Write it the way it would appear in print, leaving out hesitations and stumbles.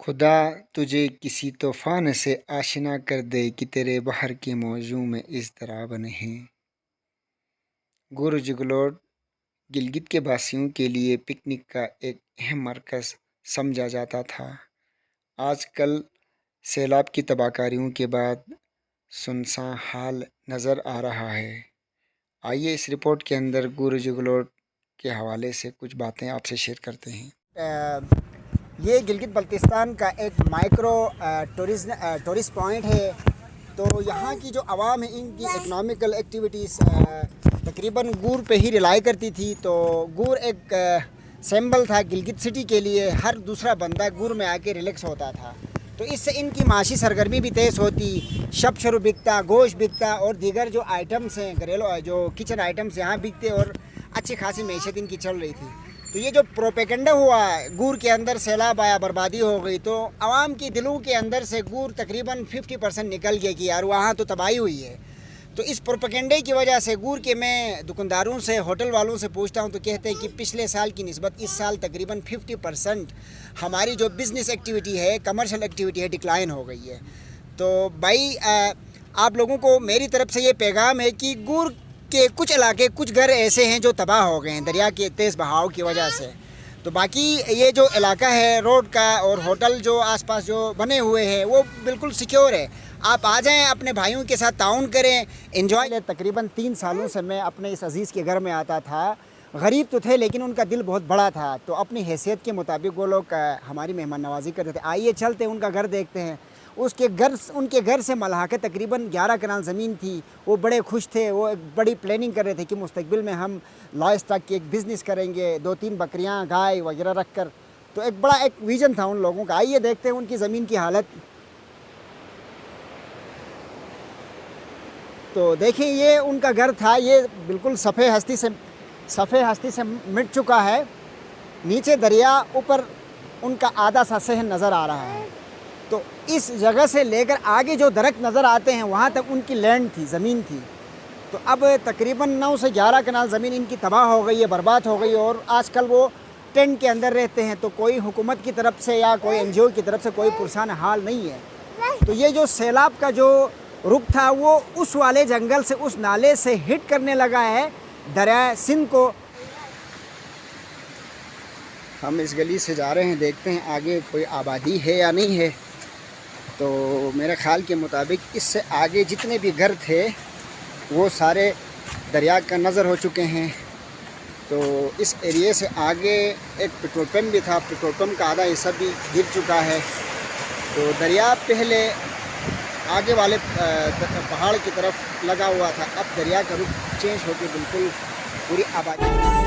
खुदा तुझे किसी तूफ़ान से आशना कर दे कि तेरे बहर के मौजों में इज़्तिराब नहीं। गुरजगलोड गिलगित के वासियों के लिए पिकनिक का एक अहम मरकज़ समझा जाता था। आजकल सैलाब की तबाहकारियों के बाद सुनसान हाल नज़र आ रहा है। आइए इस रिपोर्ट के अंदर गुरजगलोड के हवाले से कुछ बातें आपसे शेयर करते हैं। ये गिलगित बल्तिस्तान का एक माइक्रो टूरिस्ट पॉइंट है। तो यहाँ की जो आवाम है इनकी इकनॉमिकल एक्टिविटीज़ तकरीबन गुर पे ही रिलाई करती थी। तो गुर एक सिंबल था गिलगित सिटी के लिए। हर दूसरा बंदा गुर में आके रिलैक्स होता था, तो इससे इनकी माशी सरगर्मी भी तेज़ होती। शब बिकता, गोश्त बिकता और दीगर जो आइटम्स हैं, घरेलू जो किचन आइटम्स यहाँ बिकते और अच्छी खासी मैशत इनकी चल रही थी। तो ये जो प्रोपेगेंडा हुआ गुर के अंदर, सैलाब आया, बर्बादी हो गई, तो आवाम के दिलों के अंदर से गुर तकरीबन 50% निकल गया कि यार वहाँ तो तबाही हुई है। तो इस प्रोपेगेंडे की वजह से गुर के मैं दुकानदारों से, होटल वालों से पूछता हूँ तो कहते हैं कि पिछले साल की निस्बत इस साल तकरीबन 50% हमारी जो बिज़नेस एक्टिविटी है, कमर्शियल एक्टिविटी है, डिक्लाइन हो गई है। तो भाई आप लोगों को मेरी तरफ से ये पैगाम है कि गुर के कुछ इलाके, कुछ घर ऐसे हैं जो तबाह हो गए हैं दरिया के तेज़ बहाव की वजह से। तो बाकी ये जो इलाका है रोड का और होटल जो आसपास जो बने हुए हैं वो बिल्कुल सिक्योर है। आप आ जाएं, अपने भाइयों के साथ ताउन करें, एंजॉय। तकरीबन 3 सालों से मैं अपने इस अज़ीज़ के घर में आता था। गरीब तो थे लेकिन उनका दिल बहुत बड़ा था, तो अपनी हैसियत के मुताबिक वो लोग हमारी मेहमान नवाजी करते थे। आइए चलते हैं, उनका घर देखते हैं। उनके घर से मल्हाके तकरीबन 11 कनाल ज़मीन थी। वो बड़े खुश थे, वो एक बड़ी प्लानिंग कर रहे थे कि मुस्तकबिल में हम लॉय स्टॉक की एक बिज़नेस करेंगे, 2-3 बकरियां, गाय वगैरह रख कर। तो एक बड़ा एक विज़न था उन लोगों का। आइए देखते हैं उनकी ज़मीन की हालत। तो देखिए ये उनका घर था, ये बिल्कुल सफ़े हस्ती से मिट चुका है। नीचे दरिया, ऊपर उनका आधा सा सहन नज़र आ रहा है। तो इस जगह से लेकर आगे जो दरख्त नज़र आते हैं वहाँ तक उनकी लैंड थी, ज़मीन थी। तो अब तकरीबन 9 से 11 कनाल ज़मीन इनकी तबाह हो गई है, बर्बाद हो गई है। और आजकल वो टेंट के अंदर रहते हैं। तो कोई हुकूमत की तरफ से या कोई NGO की तरफ से कोई पुरसान हाल नहीं है। तो ये जो सैलाब का जो रुख था वो उस वाले जंगल से, उस नाले से हिट करने लगा है दरिया सिंध को। हम इस गली से जा रहे हैं, देखते हैं आगे कोई आबादी है या नहीं है। तो मेरे ख़्याल के मुताबिक इससे आगे जितने भी घर थे वो सारे दरिया का नज़र हो चुके हैं। तो इस एरिए से आगे एक पेट्रोल पंप भी था, पेट्रोल पंप का आधा हिस्सा भी गिर चुका है। तो दरिया पहले आगे वाले पहाड़ की तरफ लगा हुआ था, अब दरिया का रुख चेंज होकर बिल्कुल पूरी आबादी